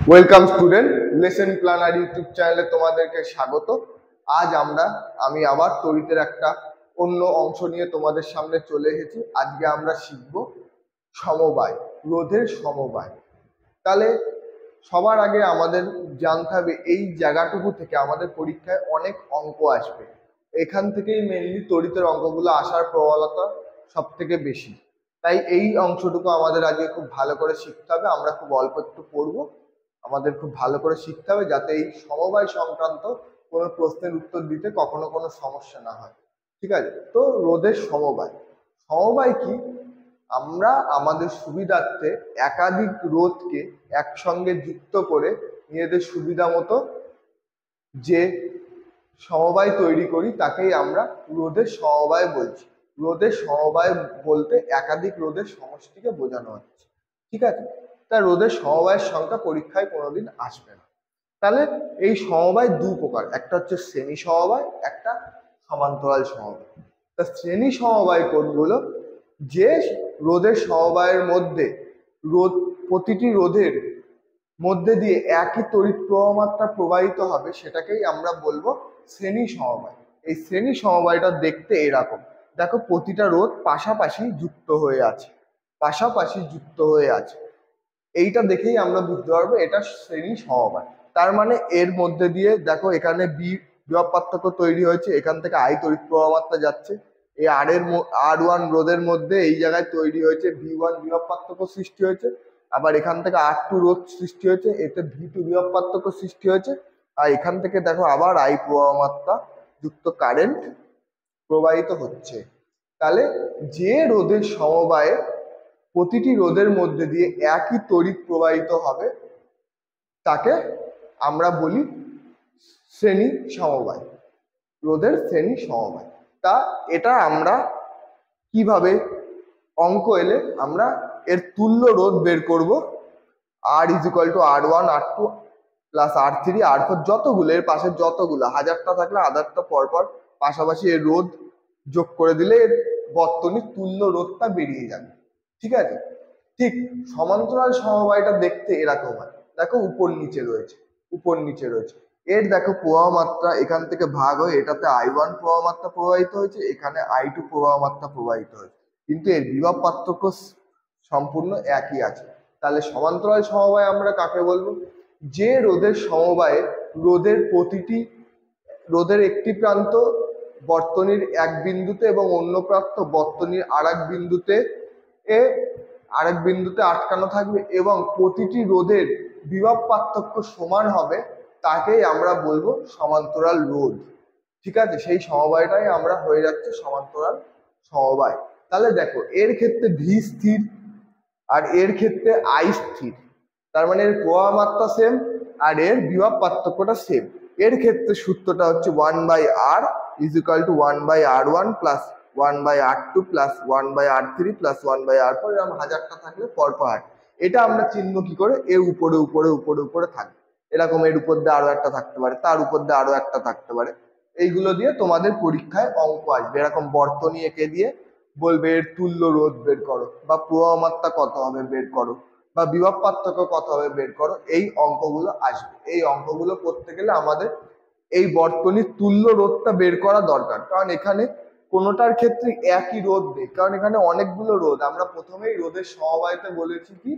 Welcome student, lesson planner YouTube চ্যানেলে তোমাদেরকে স্বাগত। আজ আমি আবার তড়িতের একটা অন্য অংশ নিয়ে তোমাদের সামনে চলে এসেছি। আজকে আমরা শিখব সমবায়, রোধের সমবায়। তাহলে সবার আগে আমাদের জানতে হবে এই জায়গাটুকু থেকে আমাদের পরীক্ষায় অনেক অঙ্ক আসবে। এখান থেকেই মেনলি তড়িতের অঙ্কগুলো আসার প্রবণতা সব থেকে বেশি। তাই এই অংশটুকু আমাদের আজকে খুব ভালো করে শিখতে হবে। আমরা খুব অল্প একটু পড়বো, আমাদের খুব ভালো করে শিখতে হবে যাতে এই সমবায় সংক্রান্ত কোনো প্রশ্নের উত্তর দিতে কখনো কোনো সমস্যা না হয়। ঠিক আছে? তো রোধের সমবায়, সমবায় কি? আমরা আমাদের সুবিধার্থে একাধিক রোধকে একসঙ্গে যুক্ত করে নিজেদের সুবিধা মতো যে সমবায় তৈরি করি তাকেই আমরা রোধের সমবায় বলছি। রোধের সমবায় বলতে একাধিক রোধের সমষ্টিকে বোঝানো হচ্ছে। ঠিক আছে? তা রোধের সমবায়ের সংখ্যা পরীক্ষায় কোনোদিন আসবে না। তাহলে এই সমবায় দু প্রকার, একটা হচ্ছে শ্রেণী সমবায়, একটা সমান্তরাল সমবায়। তা শ্রেণী সমবায় কোনগুলো? যে রোধের সমবায়ের মধ্যে প্রতিটি রোধের মধ্যে দিয়ে একই তড়িৎ প্রবাহ মাত্রা প্রবাহিত হবে সেটাকেই আমরা বলবো শ্রেণী সমবায়। এই শ্রেণী সমবায়টা দেখতে এরকম, দেখো প্রতিটা রোধ পাশাপাশি যুক্ত হয়ে আছে, পাশাপাশি যুক্ত হয়ে আছে। এইটা দেখেই আমরা বুঝতে পারবো এটা শ্রেণী সমবায়। তার মানে এর মধ্যে দিয়ে দেখো এখানে বিভব পার্থক্য তৈরি হয়েছে, এখান থেকে আই তড়িৎ প্রবাহ মাত্রা যাচ্ছে। এই R1 রোধের মধ্যে এই জায়গায় তৈরি হয়েছে V1 বিভব পার্থক্য সৃষ্টি হয়েছে। আবার এখান থেকে R2 রোধ সৃষ্টি হয়েছে, এতে V2 বিভব পার্থক্য সৃষ্টি হয়েছে। আর এখান থেকে দেখো আবার আই প্রবাহ মাত্রা যুক্ত কারেন্ট প্রবাহিত হচ্ছে। তাহলে যে রোধের সমবায়ে প্রতিটি রোধের মধ্যে দিয়ে একই তড়িৎ প্রবাহিত হবে তাকে আমরা বলি শ্রেণী সমবায়, রোধের শ্রেণী সমবায়। তা এটা আমরা কিভাবে অঙ্ক এলে আমরা এর তুল্য রোধ বের করব। R = R1 R2 plus R3 R4 যতগুলো এর পাশে যতগুলো হাজারটা থাকলে হাজারটা পরপর পাশাপাশি এর রোধ যোগ করে দিলে এর বর্তনীর তুল্য রোধটা বেরিয়ে যাবে। ঠিক আছে? ঠিক সমান্তরাল সমবায়টা দেখতে এরকম হয়, দেখো উপর নিচে রয়েছে, উপর নিচে রয়েছে। এর দেখো প্রবাহ মাত্রা এখান থেকে ভাগ হয়ে এটাতে I1 প্রবাহ মাত্রা প্রবাহিত হয়েছে, এখানে I2 প্রবাহ মাত্রা প্রবাহিত হয়েছে, কিন্তু এর বিভব পার্থক্য সম্পূর্ণ একই আছে। তাহলে সমান্তরাল সমবায় আমরা কাকে বলবো? যে রোধের সমবায়ে রোধের একটি প্রান্ত বর্তনীর এক বিন্দুতে এবং অন্য প্রান্ত বর্তনীর আরেক বিন্দুতে আটকানো থাকবে এবং প্রতিটি রোধের বিভব পার্থক্য সমান হবে, তাকেই আমরা বলবো সমান্তরাল রোধ। ঠিক আছে? সেই সমবায়টাই আমরা হয়ে যাচ্ছে সমান্তরাল সমবায়। তাহলে দেখো এর ক্ষেত্রে V স্থির আর এর ক্ষেত্রে I স্থির, তার মানে এর প্রবাহ মাত্রা সেম আর এর বিভব পার্থক্যটা সেম। এর ক্ষেত্রে সূত্রটা হচ্ছে 1/R = 1/R1 plus 1/R2 plus 1/R3 plus 1/R4, এরকম হাজারটা থাকলে পরপর। এটা আমরা চিনব কি করে? এর উপরে উপরে উপরে উপরে থাকবে, এরকম এর উপর দিয়ে আরো একটা থাকতে পারে, তার উপর দিয়ে আরো একটা থাকতে পারে। এইগুলো দিয়ে তোমাদের পরীক্ষায় অঙ্ক আসবে, এরকম বর্তনী এঁকে দিয়ে বলবে এর তুল্য রোধ বের করো, বা প্রবাহ মাত্রা কত হবে বের করো, বা বিভব পার্থক্য কত হবে বের করো। এই অঙ্কগুলো আসবে। এই অঙ্কগুলো করতে গেলে আমাদের এই বর্তনীর তুল্য রোধটা বের করা দরকার, কারণ এখানে কোনোটার ক্ষেত্রে একই রোধ নেই, কারণ এখানে অনেকগুলো রোধ। আমরা প্রথমেই রোধের সমবায়তে বলেছি কি,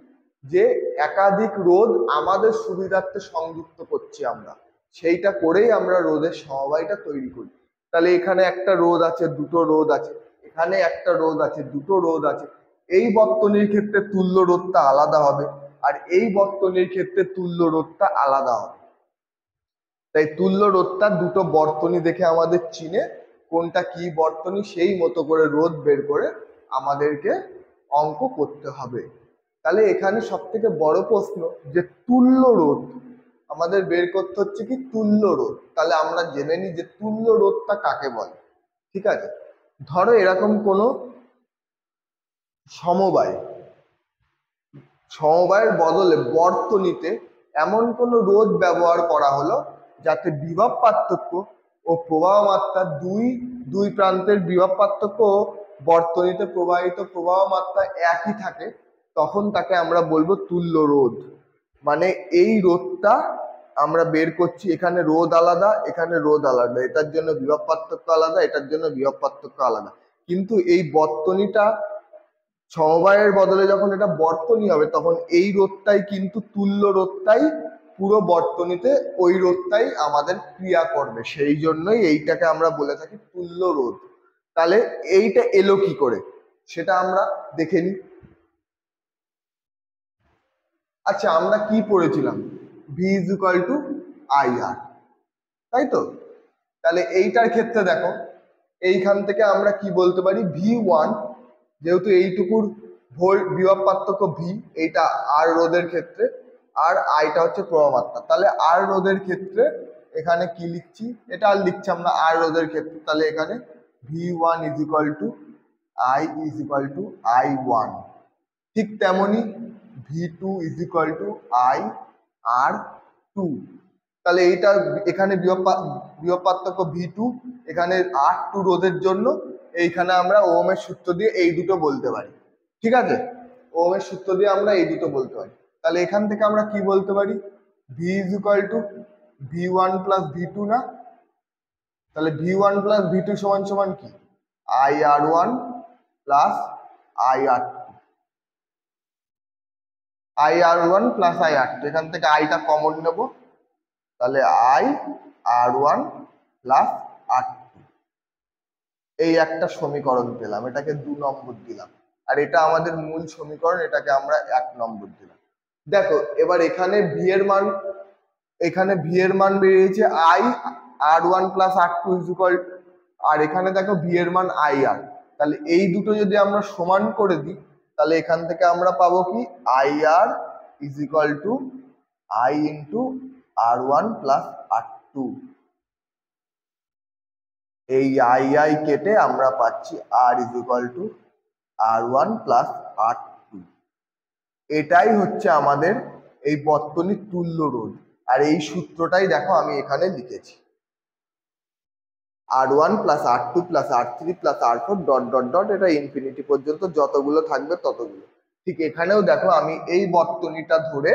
যে একাধিক রোধ আমাদের সুবিধার্থে সংযুক্ত করছি আমরা, সেইটা করেই আমরা রোধের সমবায়টা তৈরি করি। তাহলে এখানে একটা রোধ আছে, দুটো রোধ আছে, এখানে একটা রোধ আছে, দুটো রোধ আছে। এই বর্তনীর ক্ষেত্রে তুল্য রোধটা আলাদা হবে, আর এই বর্তনীর ক্ষেত্রে তুল্য রোধটা আলাদা হবে। তাই তুল্য রোধটা দুটো বর্তনী দেখে আমাদের চিনে কোনটা কি বর্তনী সেই মতো করে রোধ বের করে আমাদেরকে অঙ্ক করতে হবে। তাহলে এখানে সব থেকে বড় প্রশ্ন যে তুল্য রোধ আমাদের বের করতে হচ্ছে কি তুল্য রোধ। তাহলে আমরা জেনে নিই যে তুল্য রোধটা কাকে বলে। ঠিক আছে? ধরো এরকম কোনো সমবায়ের বদলে বর্তনীতে এমন কোনো রোধ ব্যবহার করা হলো যাতে বিভব পার্থক্য ও প্রবাহ মাত্রা দুই প্রান্তের বিভব পার্থক্য ও বর্তনীতে প্রবাহিত প্রবাহ মাত্রা একই থাকে, তখন তাকে আমরা বলবো তুল্য রোধ। মানে এই রোধটা আমরা বের করছি, এখানে রোধ আলাদা, এখানে রোধ আলাদা, এটার জন্য বিভব পার্থক্য আলাদা, এটার জন্য বিভব পার্থক্য আলাদা। কিন্তু এই বর্তনীটা সমবায়ের বদলে যখন এটা বর্তনী হবে, তখন এই রোধটাই কিন্তু তুল্য রোধটাই পুরো বর্তনীতে ওই রোধটাই আমাদের ক্রিয়া করবে, সেই জন্যই এইটাকে আমরা বলে থাকি তুল্য রোধ। তাহলে এইটা এলো কি করে সেটা আমরা দেখে নিই। আচ্ছা, আমরা কি পড়েছিলাম? V is equal to I R, তাই তো? তাহলে এইটার ক্ষেত্রে দেখো, এইখান থেকে আমরা কি বলতে পারি, ভি ওয়ান, যেহেতু এইটুকুর ভোল্ট বিভব পার্থক্য ভি, এইটা আর রোধের ক্ষেত্রে, আর আইটা হচ্ছে প্রবাহমাত্রা, তাহলে আর রোধের ক্ষেত্রে এখানে কি লিখছি, এটা আর লিখছি আমরা আর রোধের ক্ষেত্রে, তাহলে এখানে V one is equal to I is equal to I one. ঠিক তেমনি V two is equal to I R two. তাহলে এইটা এখানে বিভব পার্থক্য ভি টু, এখানে আর টু রোধের জন্য এইখানে আমরা ওহমের সূত্র দিয়ে এই দুটো বলতে পারি। ঠিক আছে, ওহমের সূত্র দিয়ে আমরা এই দুটো বলতে পারি। তাহলে এখান থেকে আমরা কি বলতে পারি, V is equal to V one plus V two না? তাহলে V one plus V two সমান সমান কি, I R one plus I R two, I R one plus I R two, এখান থেকে আইটা কমন নেব, তাহলে I R one plus R two, এই একটা সমীকরণ পেলাম, এটাকে 2 নম্বর দিলাম। আর এটা আমাদের মূল সমীকরণ, এটাকে আমরা 1 নম্বর দিলাম। দেখো এবার এখানে ভি এর মান, এখানে ভি এর মান বেরিয়েছে I R one plus R two is equal, আর এখানে দেখো ভি এর মান আই আর। তাহলে এই দুটো যদি আমরা সমান করে দিই, তাহলে এখান থেকে আমরা পাবো কি, I R is equal to I into R one plus R two. এই আই আই কেটে আমরা পাচ্ছি R is equal to R one plus R two. এটাই হচ্ছে আমাদের এই বর্তনীর তুল্য রোধ। আর এই সূত্রটাই দেখো আমি এখানে লিখেছি, আর one plus R two plus আর থ্রি প্লাস আর ফোর ডট ডট ডট, এটা ইনফিনিটি পর্যন্ত যতগুলো থাকবে ততগুলো। ঠিক এখানেও দেখো আমি এই বর্তনীটা ধরে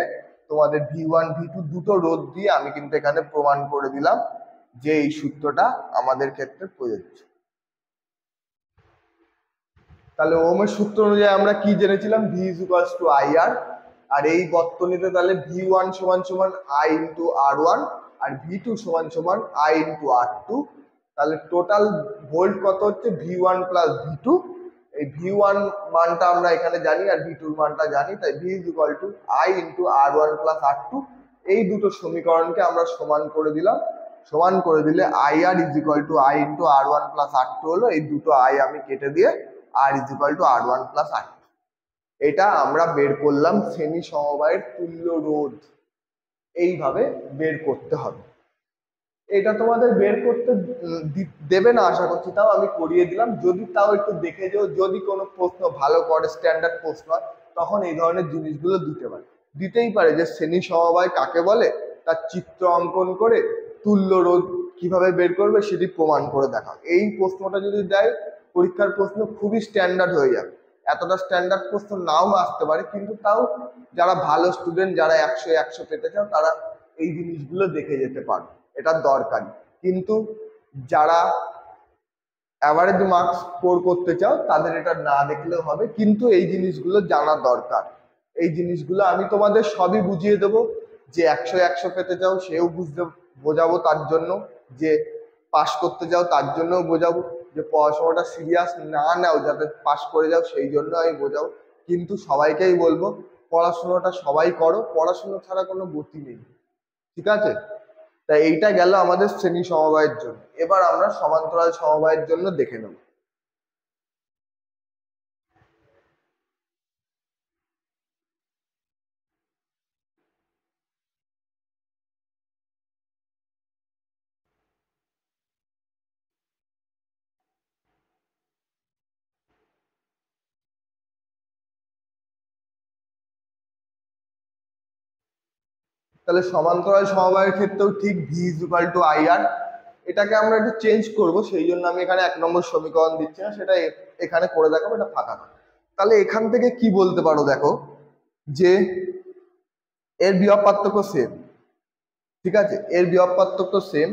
তোমাদের ভি ওয়ান ভি টু দুটো রোধ দিয়ে আমি কিন্তু এখানে প্রমাণ করে দিলাম যে এই সূত্রটা আমাদের ক্ষেত্রে প্রযোজ্য। তাহলে ওহমের সূত্র অনুযায়ী আমরা কি জেনেছিলাম, V is equals to I R, আর এই বর্তনীতে তাহলে ভি ওয়ান সমান সমান আই ইন্টু আর ওয়ান, আর ভি টু সমান সমান আই ইন্টু আর টু। তাহলে টোটাল ভোল্ট কত হচ্ছে, V one plus V two. এই ভি ওয়ান মানটা আমরা এখানে জানি আর ভি টুর মানটা জানি, তাই V is equal to I into R one plus R two. এই দুটো সমীকরণকে আমরা সমান করে দিলাম, সমান করে দিলে I R is equal to I into R one plus R two হলো, এই দুটো আই আমি কেটে দিয়ে R is equal to R one plus R two. এটা আমরা বের করলাম শ্রেণী সমবায়ের তুল্য রোধ। এইভাবে বের করতে হবে। এটা তোমাদের বের করতে দেবে না আশা করছি, তাও আমি করিয়ে দিলাম, যদি তাও একটু দেখে যাও, যদি কোনো প্রশ্ন ভালো করে স্ট্যান্ডার্ড প্রশ্ন হয় তখন এই ধরনের জিনিসগুলো দিতে পারে, দিতেই পারে যে শ্রেণী সমবায় কাকে বলে, তার চিত্র অঙ্কন করে তুল্য রোধ কিভাবে বের করবে সেটি প্রমাণ করে দেখা। এই প্রশ্নটা যদি দেয় পরীক্ষার প্রশ্ন, খুবই স্ট্যান্ডার্ড হয়ে যাবে। এতটা স্ট্যান্ডার্ড প্রশ্ন নাও আসতে পারে, কিন্তু তাও যারা ভালো স্টুডেন্ট, যারা 100 পেতে চাও, তারা এই জিনিসগুলো দেখে যেতে পারো, এটা দরকারি। কিন্তু যারা অ্যাভারেজ মার্কস স্কোর করতে চাও তাদের এটা না দেখলেও হবে, কিন্তু এই জিনিসগুলো জানা দরকার। এই জিনিসগুলো আমি তোমাদের সবই বুঝিয়ে দেবো, যে 100 পেতে চাও সেও বোঝাবো, তার জন্য যে পাস করতে চাও তার জন্যও বোঝাবো, যে পড়াশোনাটা সিরিয়াস না নাও যাতে পাস করে যাও সেই জন্য আমি বোঝাবো। কিন্তু সবাইকেই বলবো পড়াশোনাটা সবাই করো, পড়াশোনা ছাড়া কোনো গতি নেই, ঠিক আছে? তাই এইটা গেল আমাদের শ্রেণী সমবায়ের জন্য। এবার আমরা সমান্তরাল সমবায়ের জন্য দেখে নেব। তাহলে সমান্তরাল সমবায়ের ক্ষেত্রেও ঠিক V is equal to I R, এটাকে আমরা একটু চেঞ্জ করব, সেই জন্য আমি এখানে 1 নম্বর সমীকরণ দিচ্ছি না, সেটা এখানে করে দেখাবো, এটা ফাঁকা না। তাহলে এখান থেকে কি বলতে পারো, দেখো যে এর বিভব পার্থক্য সেম, ঠিক আছে, এর বিভব পার্থক্য সেম।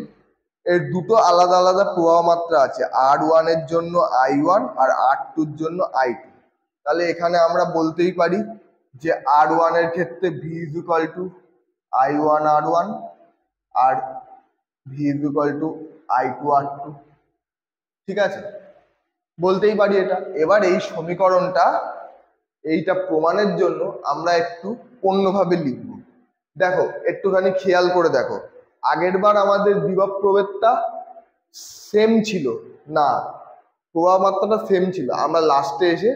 এর দুটো আলাদা আলাদা প্রবাহ মাত্রা আছে, R1 এর জন্য I1 আর R2 এর জন্য I2। তাহলে এখানে আমরা বলতেই পারি যে R1 এর ক্ষেত্রে V is equal to I1 R1 আর V is equal to I2 R2, ঠিক আছে, বলতেই পারি এটা। এবার এই সমীকরণটা এইটা প্রমাণের জন্য আমরা একটু অন্যভাবে লিখব। দেখো একটুখানি খেয়াল করে দেখো, আগের বার আমাদের বিভব প্রভেদটা সেম ছিল না, প্রবাহ মাত্রাটা সেম ছিল, আমরা লাস্টে এসে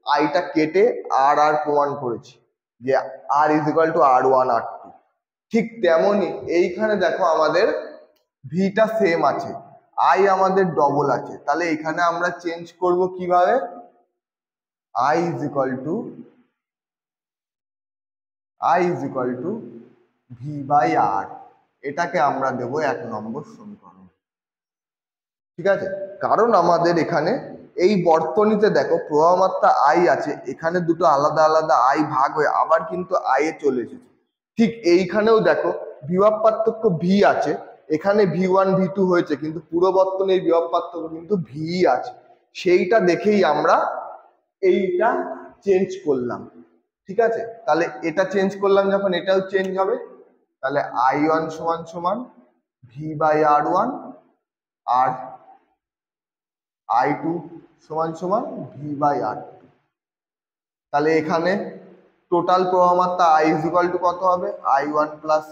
আইটা কেটে আর আর প্রমাণ করেছি যে আর is equal two R1 R2। ঠিক তেমনই এইখানে দেখো আমাদের ভিটা সেম আছে, আই আমাদের ডবল আছে, তাহলে এখানে আমরা চেঞ্জ করব কিভাবে, I is equal to V by R, এটাকে আমরা দেব 1 নম্বর সমীকরণ, ঠিক আছে। কারণ আমাদের এখানে এই বর্তনীতে দেখো প্রবাহ মাত্রা আই আছে, এখানে দুটো আলাদা আলাদা আই ভাগ হয়ে আবার কিন্তু আই এ চলে এসেছে। ঠিক এইখানেও দেখো বিভব পার্থক্য ভি আছে, এখানে V1 V2 হয়েছে, কিন্তু পুরো বর্তনীর বিভব পার্থক্য কিন্তু ভি আছে, সেইটা দেখেই আমরা এইটা চেঞ্জ করলাম, ঠিক আছে। তাহলে এটা চেঞ্জ করলাম যখন, এটাও চেঞ্জ হবে, তাহলে I1 সমান সমান V by R1 R I2 সমান সমান ভি বাই R2। তাহলে এখানে টোটাল প্রবাহ মাত্রা I ইজ ইকুয়াল টু কত হবে, I1 প্লাস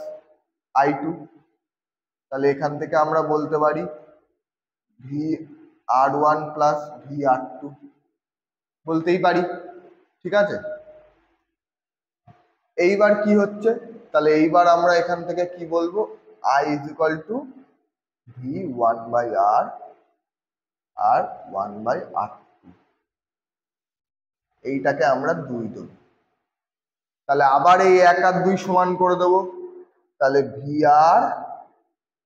I2। তাহলে এখান থেকে আমরা বলতে পারি V R1 plus V R2 বলতেই পারি, ঠিক আছে। এইবার কি হচ্ছে, তাহলে এইবার আমরা এখান থেকে কি বলবো, I is equal to V 1 by R আর 1 বাই R2, এইটাকে আমরা 2 দেব। তাহলে আবার এই 1 আর 2 সমান করে দেবো, তাহলে V R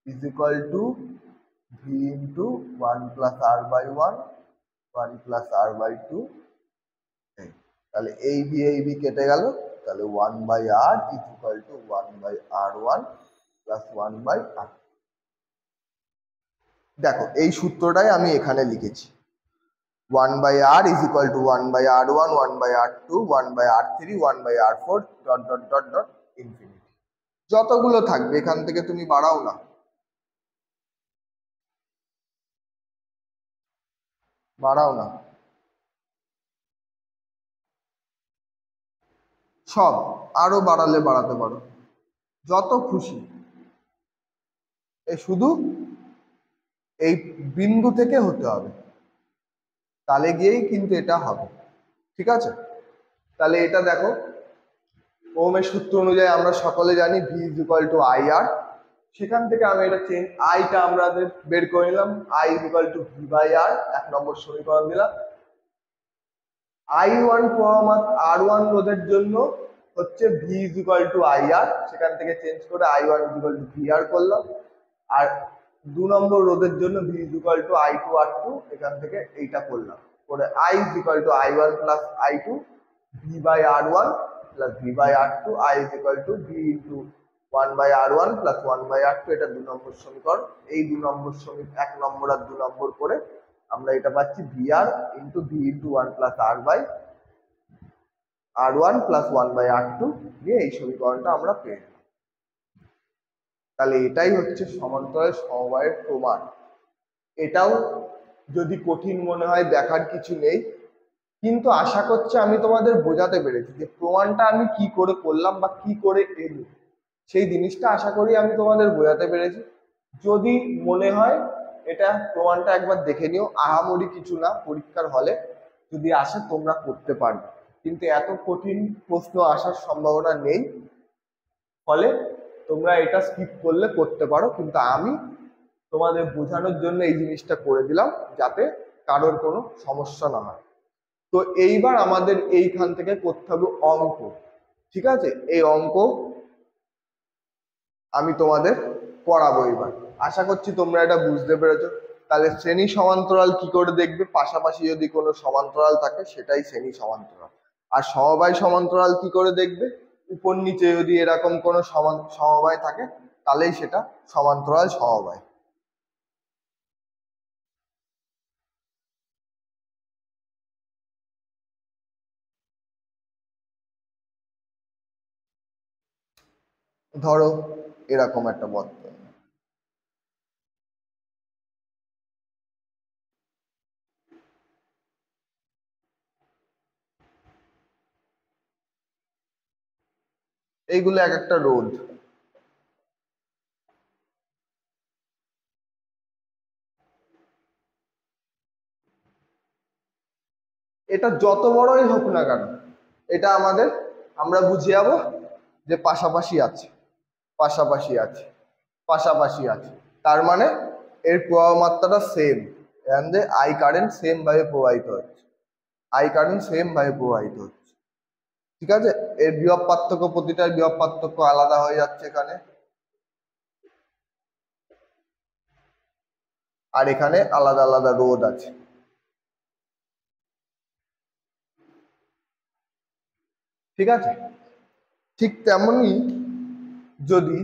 is equal to V into 1 plus R by 1 1 plus R by 2। তাহলে এই বি কেটে গেল, তাহলে 1 by R is equal two 1 by R1 plus 1 by R। দেখো এই সূত্রটাই আমি এখানে লিখেছি, 1 by R is equal two 1 by R1 1 by R2 1 by R3 1 by R4 dot dot dot dot infinity. যতগুলো থাকবে এখান থেকে তুমি বাড়াও না, বাড়াও না, সব আরো বাড়ালে বাড়াতে পারো, যত খুশি, এই শুধু এই বিন্দু থেকে হতে হবে, তাহলে গিয়েই কিন্তু এটা হবে, ঠিক আছে। তাহলে এটা দেখো ওহমের সূত্র অনুযায়ী আমরা সকলে জানি V is equal to I R, সেখান থেকে আমি এটা চেঞ্জ আইটা আমাদের বের করে নিলাম, I is equal to V by R, 1 নম্বর সমীকরণ দিলাম। I1 প্রবাহ মাত্রা R1 রোধের জন্য হচ্ছে V is equal to I R, সেখান থেকে চেঞ্জ করে I1 is equal to V R করলাম, আর 2 নম্বর রোধের জন্য V is equal to I2 R2, এখান থেকে এইটা করলাম করে I is equal to I1 plus I2 V by R1 plus V by R2, I is equal to V into 1 by R1 plus 1 by R2, এটা 2 নম্বর সমীকরণ। এই 2 নম্বর সমীকরণ 1 নম্বর আর 2 নম্বর করে আমরা এটা পাচ্ছি V R into V into 1 plus R by R1 plus 1 by R2 দিয়ে এই সমীকরণটা আমরা পেয়ে গেলাম। তাহলে এটাই হচ্ছে সমান্তরাল সমবায়ের প্রমাণ। এটাও যদি কঠিন মনে হয় দেখার কিছু নেই, কিন্তু আশা করছি আমি তোমাদের বোঝাতে পেরেছি যে প্রমাণটা আমি কি করে করলাম বা কি করে এলো, সেই জিনিসটা আশা করি আমি তোমাদের বোঝাতে পেরেছি। যদি মনে হয় এটা প্রমাণটা একবার দেখে নিও, আহামরি কিছু না, পরীক্ষার হলে যদি আসে তোমরা করতে পারবে, কিন্তু এত কঠিন প্রশ্ন আসার সম্ভাবনা নেই, ফলে তোমরা এটা স্কিপ করলে করতে পারো, কিন্তু আমি তোমাদের বোঝানোর জন্য এই জিনিসটা করে দিলাম যাতে কারোর কোনো সমস্যা না হয়। তো এইবার আমাদের এইখান থেকে করতে হবে অঙ্ক, ঠিক আছে। এই অঙ্ক আমি তোমাদের করাবো এবার, আশা করছি তোমরা এটা বুঝতে পেরেছো। তাহলে শ্রেণী সমান্তরাল কি করে দেখবে, পাশাপাশি যদি কোনো সমান্তরাল থাকে সেটাই শ্রেণী সমান্তরাল। আর সমবায় সমান্তরাল কি করে দেখবে, উপর নিচে যদি এরকম কোনো সমবায় থাকে তাহলেই সেটা সমান্তরাল সমবায়। ধরো এরকম একটা বর্তনী, এইগুলো এক একটা রোধ। এটা যত বড়ই হোক না কেন, এটা আমাদের, আমরা বুঝে যাবো যে পাশাপাশি আছে, পাশাপাশি আছে, পাশাপাশি আছে, তার মানে এর প্রবাহ মাত্রাটা সেম, আই কারেন্ট সেম ভাবে প্রবাহিত হচ্ছে, আই কারেন্ট সেম ভাবে প্রবাহিত হচ্ছে। ঠিক আছে, এর বিভব পার্থক্য, প্রতিটার বিভব পার্থক্য আলাদা হয়ে যাচ্ছে এখানে, আর এখানে আলাদা আলাদা রোধ আছে। ঠিক আছে, ঠিক তেমনি যদি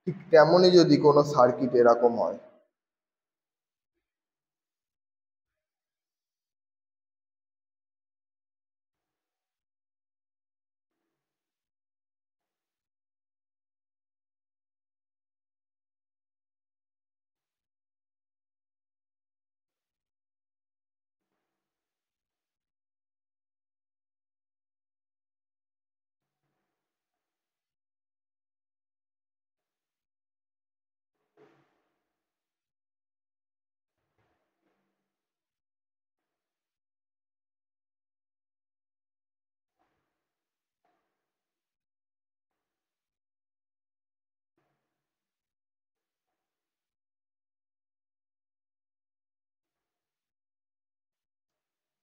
ঠিক তেমনই যদি কোনো সার্কিট এরকম হয়,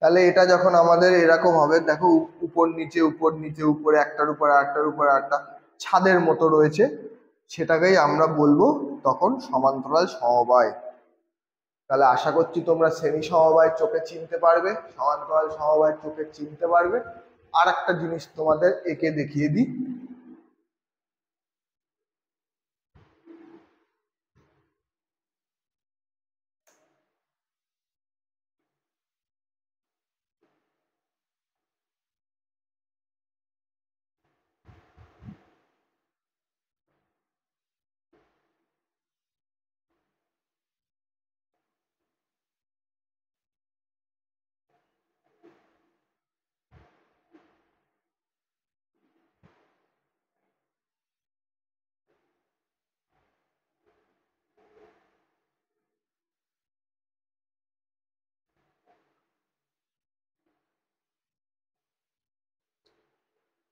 তাহলে এটা যখন আমাদের এরকম হবে, দেখো উপর নিচে উপর নিচে উপরে, একটার উপর আরেকটার উপর একটা ছাদের মতো রয়েছে, সেটাকেই আমরা বলবো তখন সমান্তরাল সমবায়। তাহলে আশা করছি তোমরা শ্রেণী সমবায় চোখে চিনতে পারবে, সমান্তরাল সমবায় চোখে চিনতে পারবে। আর একটা জিনিস তোমাদের এঁকে দেখিয়ে দিই,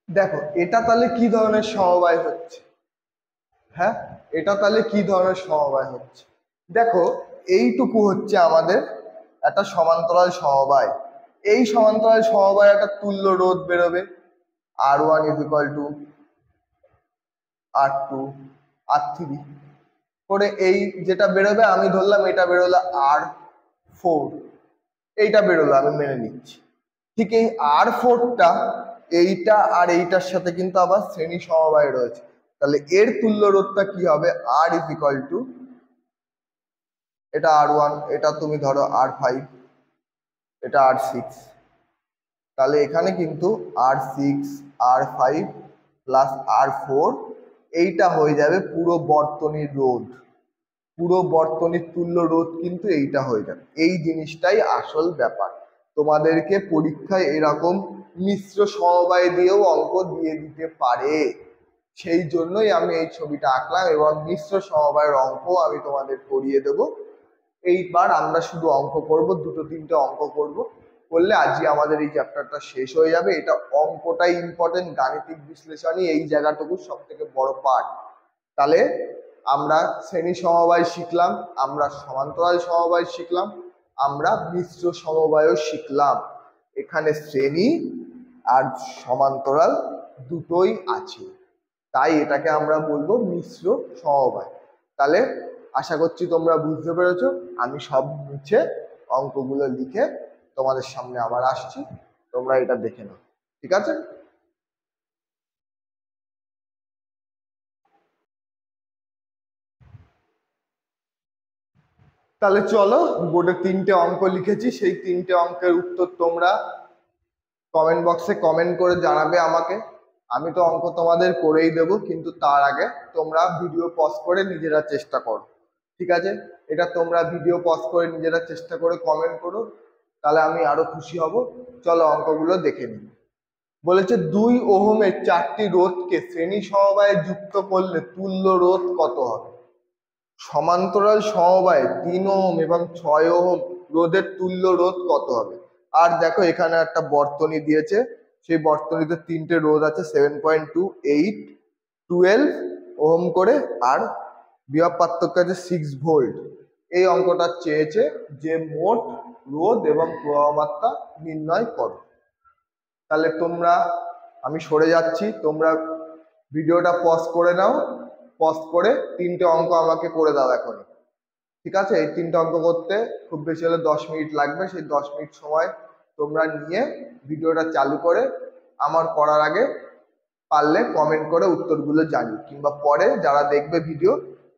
দেখো এটা তাহলে কি ধরনের সমবায় হচ্ছে। হ্যাঁ, এটা তাহলে কি ধরনের সমবায় হচ্ছে, দেখো এইটুকু হচ্ছে আমাদের একটা সমান্তরাল সমবায়। এই সমান্তরাল সমবায় একটা তুল্য রোধ বেরোবে, R1 = R2 R3 করে, এই যেটা বেরোবে আমি ধরলাম এটা বেরোলো R4, এইটা বেরোলো, আমি মেনে নিচ্ছি। ঠিক এই R4টা এইটা আর এইটার সাথে কিন্তু আবার শ্রেণী সমবায় রয়েছে, তাহলে এর তুল্য রোধটা কি হবে, R = এটা R1, এটা তুমি ধরো R5, এটা R6, তাহলে এখানে কিন্তু R6 R5 প্লাস R4, এইটা হয়ে যাবে পুরো বর্তনীর রোধ, পুরো বর্তনীর তুল্য রোধ কিন্তু এইটা হয়ে যাবে। এই জিনিসটাই আসল ব্যাপার, তোমাদেরকে পরীক্ষায় এরকম মিশ্র সমবায় দিয়েও অঙ্ক দিয়ে দিতে পারে, সেই জন্যই আমি এই ছবিটা আঁকলাম, এবং মিশ্র সমবায়ের অঙ্ক আমি তোমাদের করিয়ে দেবো। এইবার আমরা শুধু অঙ্ক করব, দুটো তিনটে অঙ্ক করব, করলে আজকে আমাদের এই চ্যাপ্টারটা শেষ হয়ে যাবে। এটা অঙ্কটাই ইম্পর্টেন্ট, গাণিতিক বিশ্লেষণই এই জায়গাটুকু সব থেকে বড় পার্ট। তাহলে আমরা শ্রেণী সমবায় শিখলাম, আমরা সমান্তরাল সমবায় শিখলাম, আমরা মিশ্র সমবায়ও শিখলাম। এখানে শ্রেণী আর সমান্তরাল দুটোই আছে। তাই এটাকে আমরা বলবো মিশ্র সমবায়। তাহলে আশা করছি তোমরা বুঝতে পেরেছো। আমি সব মুছে অঙ্কগুলো লিখে তোমাদের সামনে আবার আসছি, তোমরা এটা দেখে নাও, ঠিক আছে? তাহলে চলো, বোর্ডে 3টে অঙ্ক লিখেছি, সেই 3টে অঙ্কের উত্তর তোমরা কমেন্ট বক্সে কমেন্ট করে জানাবে আমাকে। আমি তো অঙ্ক তোমাদের করেই দেবো, কিন্তু তার আগে তোমরা ভিডিও পজ করে নিজেরা চেষ্টা করো, ঠিক আছে? এটা তোমরা ভিডিও পজ করে নিজেরা চেষ্টা করে কমেন্ট করো, তাহলে আমি আরো খুশি হব। চলো অঙ্কগুলো দেখে নিই। বলেছে 2 ওহমের 4টি রোধকে শ্রেণী সমবায়ে যুক্ত করলে তুল্য রোধ কত হবে? সমান্তরাল সমবায়ে 3 ওহম এবং 6 ওহম রোধের তুল্য রোধ কত হবে? আর দেখো এখানে একটা বর্তনী দিয়েছে, সেই বর্তনীতে 3টে রোধ আছে, 7.2, 8, 12 ওহম করে, আর বিভব পার্থক্য আছে 6 ভোল্ট। এই অঙ্কটা চেয়েছে যে মোট রোধ এবং প্রবাহ মাত্রা নির্ণয় করো। তাহলে তোমরা, আমি সরে যাচ্ছি, তোমরা ভিডিওটা পজ করে নাও, পজ করে 3টে অঙ্ক আমাকে করে দাও এখন, ঠিক আছে? এই 3টে অঙ্ক করতে খুব বেশি হলে 10 মিনিট লাগবে। সেই 10 মিনিট সময় তোমরা নিয়ে ভিডিওটা চালু করে আমার করার আগে পারলে কমেন্ট করে উত্তরগুলো জানিও, কিংবা পরে যারা দেখবে ভিডিও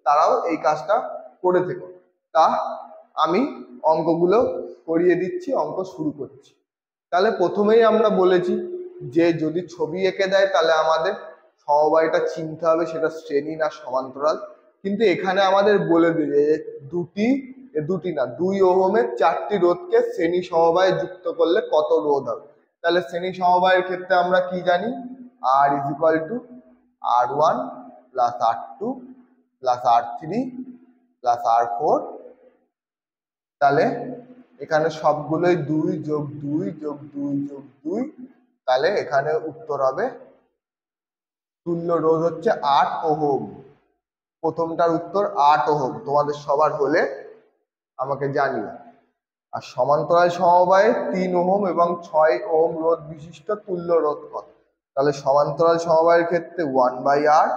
তারাও এই কাজটা করে থেকো। তা আমি অঙ্কগুলো করিয়ে দিচ্ছি, অঙ্ক শুরু করছি। তাহলে প্রথমেই আমরা বলেছি যে যদি ছবি এঁকে দেয় তাহলে আমাদের সমবায়টা চিনতে হবে সেটা শ্রেণী না সমান্তরাল। কিন্তু এখানে আমাদের বলে দিবে যে 2 ওহমের 4টি রোধকে শ্রেণী সমবায়ে যুক্ত করলে কত রোধ হবে। তাহলে শ্রেণী সমবায়ের ক্ষেত্রে আমরা কি জানি? R = R1 + R2 + R3 + R4। তাহলে এখানে সবগুলোই 2 + 2 + 2 + 2, তাহলে এখানে উত্তর হবে, তুল্য রোধ হচ্ছে 8 ওহম। প্রথমটার উত্তর 8 ওহম, তোমাদের সবার হলে আমাকে জানিও। আর সমান্তরাল সমবায়ে 3 ওহম এবং 6 ওহম রোধ বিশিষ্ট তুল্য রোধ কত? তাহলে সমান্তরাল সমবায়ের ক্ষেত্রে 1/R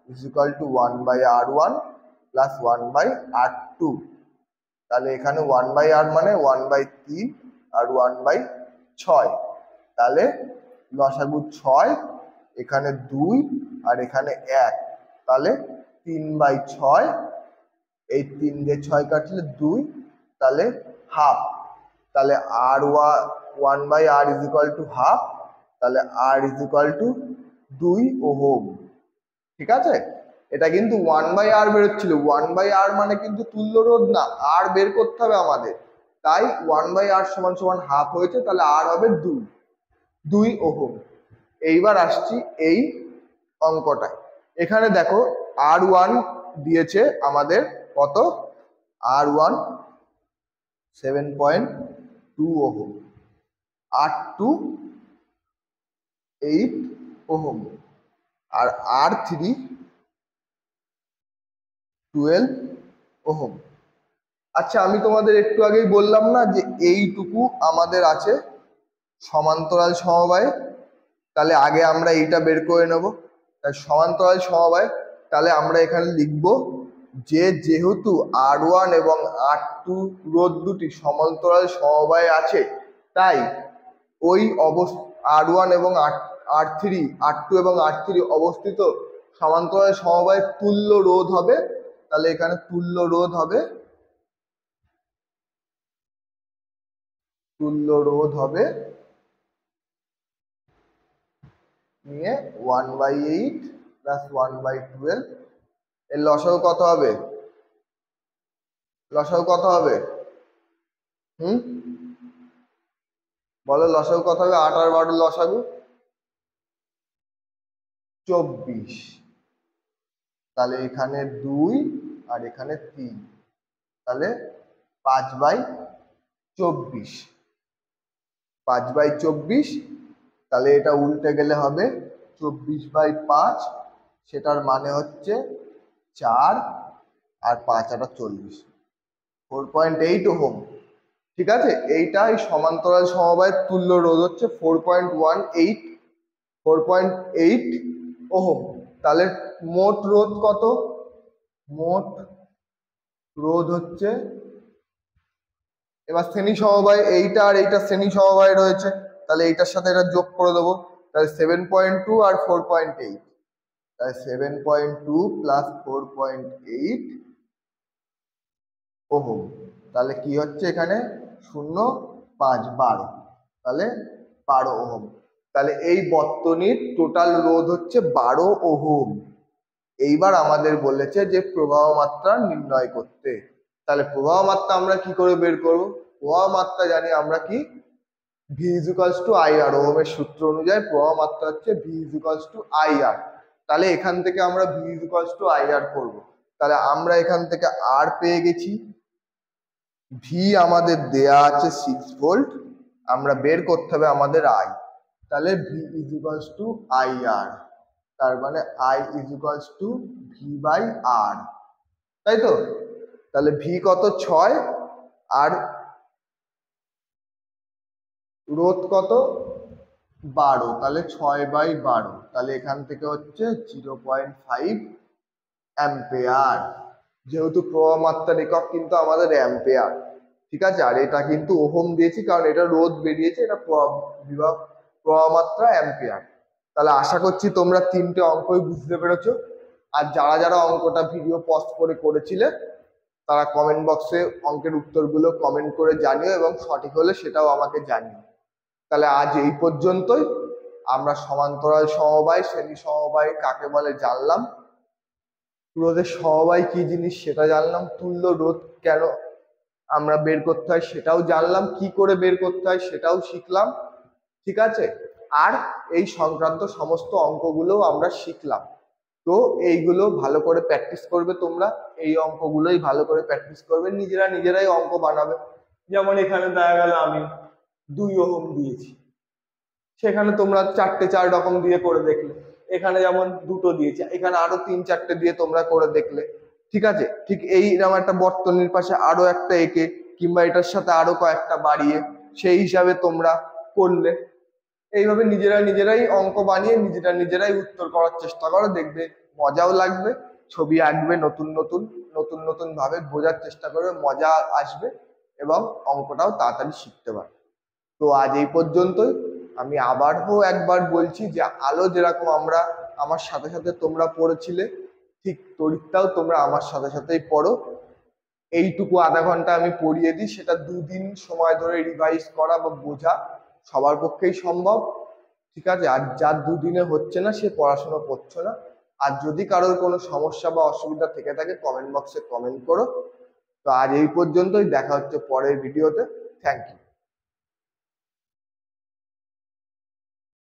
= 1/R1 + 1/R2। তাহলে এখানে 1/R মানে 1/3 আর 1/6। তাহলে লসাগু 6, এখানে 2 আর এখানে 1, তাহলে 3/6। এই 3 দিয়ে 6 কাটলে 2, তাহলে হাফ। তাহলে R1/R = হাফ, তাহলে R = 2 ওহম, ঠিক আছে? এটা কিন্তু 1/R বেরোচ্ছিল, 1/R মানে কিন্তু তুল্য রোধ না, R বের করতে হবে আমাদের, তাই 1/R = হাফ হয়েছে, তাহলে R হবে 2 ওহম। এইবার আসছি এই অঙ্কটায়। এখানে দেখো R1 দিয়েছে আমাদের কত? R1 7.2 ওহম, R2 8 ওহম, আর R3 12 ওহম। আচ্ছা, আমি তোমাদের একটু আগেই বললাম না যে এইটুকু আমাদের আছে সমান্তরাল সমবায়ে, তাহলে আগে আমরা এইটা বের করে নেব। তাই সমান্তরাল সমবায়, তাহলে আমরা এখানে লিখব যে যেহেতু R1 এবং R2 রোধ দুটি সমান্তরাল সমবায়ে আছে, তাই ওই R1 এবং R2 এবং R3 অবস্থিত সমান্তরাল সমবায়ের তুল্য রোধ হবে। তাহলে এখানে তুল্য রোধ হবে নিয়ে 1/8 + 1/12। এর লসাগু কত হবে? লসাগু কত হবে? বলো লসাগু কত হবে? 8 আর 12 লসাগু 24। তাহলে এখানে 2 আর এখানে 3, তাহলে 5/24। 5/24, তাহলে এটা উল্টে গেলে হবে 24/5, সেটার মানে হচ্ছে 4 আর 5 = 40, 4.8 ওহম, ঠিক আছে? এইটাই সমান্তরাল সমবায়ের তুল্য রোধ হচ্ছে 4.8 ওহম। তাহলে মোট রোধ কত? মোট রোধ হচ্ছে, এবার শ্রেণী সমবায় এইটা আর এইটা শ্রেণী সমবায় রয়েছে, তাহলে এইটার সাথে এটা যোগ করে দেবো, তাহলে 7.2 আর 4.8, তাহলে 7.2 প্লাস 4.8 ওহম। তাহলে কি হচ্ছে এখানে 0.5 12, তাহলে 12 ওহম। তাহলে এই বর্তনীর টোটাল রোধ হচ্ছে 12 ওহম। এইবার আমাদের বলেছে যে প্রবাহ মাত্রা নির্ণয় করতে। তাহলে প্রবাহ মাত্রা আমরা কি করে বের করব? প্রবাহ মাত্রা জানি আমরা কি, V = IR, ওহমের সূত্র অনুযায়ী প্রবাহ মাত্রা হচ্ছে V = IR। তাহলে এখান থেকে আমরা V = IR করব। তাহলে আমরা এখান থেকে R পেয়ে গেছি, V আমাদের দেয়া আছে 6 ভোল্ট, আমরা বের করতে হবে আমাদের I। তাহলে V = IR, তার মানে I = V/R, তাই তো? তাহলে V কত? 6, আর রোধ কত? 12, তাহলে 6/12, তাহলে এখান থেকে হচ্ছে 0.5 অ্যাম্পিয়ার। যেহেতু প্রবাহ মাত্রার একক কিন্তু আমাদের অ্যাম্পিয়ার, ঠিক আছে? আর এটা কিন্তু ওহম দিয়েছি কারণ এটা রোধ বেরিয়েছে, এটা প্রবাহ মাত্রা অ্যাম্পিয়ার। তাহলে আশা করছি তোমরা 3টে অঙ্কই বুঝতে পেরেছো। আর যারা যারা অঙ্কটা ভিডিও পজ করে করেছিলে তারা কমেন্ট বক্সে অঙ্কের উত্তরগুলো কমেন্ট করে জানিও, এবং সঠিক হলে সেটাও আমাকে জানিও। তাহলে আজ এই পর্যন্তই। আমরা সমান্তরাল সমবায়, শ্রেণী সমবায় কাকে বলে জানলাম, রোধের সমবায় কি জিনিস সেটা জানলাম, তুল্য রোধ কেন আমরা বের করতে হয় সেটাও জানলাম, কি করে বের করতে হয় সেটাও শিখলাম, ঠিক আছে? আর এই সংক্রান্ত সমস্ত অঙ্কগুলো আমরা শিখলাম। তো এইগুলো ভালো করে প্র্যাকটিস করবে তোমরা, এই অঙ্কগুলোই ভালো করে প্র্যাকটিস করবে, নিজেরাই অঙ্ক বানাবে। যেমন এখানে দেখা গেল আমি 2 ওহম দিয়েছি, সেখানে তোমরা 4টে 4 রকম দিয়ে করে দেখলে, এখানে যেমন 2টো দিয়েছি, এখানে আরো 3-4টে দিয়ে তোমরা করে দেখলে, ঠিক আছে? ঠিক এইরকম একটা বর্তনীর পাশে আরো একটা এঁকে কিংবা এটার সাথে আরো কয়েকটা বাড়িয়ে সেই হিসাবে তোমরা করলে। এইভাবে নিজেরাই অঙ্ক বানিয়ে নিজেরাই উত্তর করার চেষ্টা করো, দেখবে মজাও লাগবে, ছবি আঁকবে নতুন ভাবে বোঝার চেষ্টা করবে, মজা আসবে এবং অঙ্কটাও তাড়াতাড়ি শিখতে পারবে। তো আজ এই পর্যন্তই। আমি আবারও একবার বলছি যে আলো যেরকম আমরা আমার সাথে সাথে তোমরা পড়েছিলে, ঠিক তড়িৎটাও তোমরা আমার সাথে সাথেই পড়ো। এইটুকু আধা ঘন্টা আমি পড়িয়ে দিই, সেটা 2 দিন সময় ধরে রিভাইজ করা বা বোঝা সবার পক্ষেই সম্ভব, ঠিক আছে? আর যার 2 দিনে হচ্ছে না সে পড়াশোনা করছে না। আর যদি কারোর কোনো সমস্যা বা অসুবিধা থেকে থাকে কমেন্ট বক্সে কমেন্ট করো। তো আজ এই পর্যন্তই, দেখা হচ্ছে পরের ভিডিওতে। Thank you.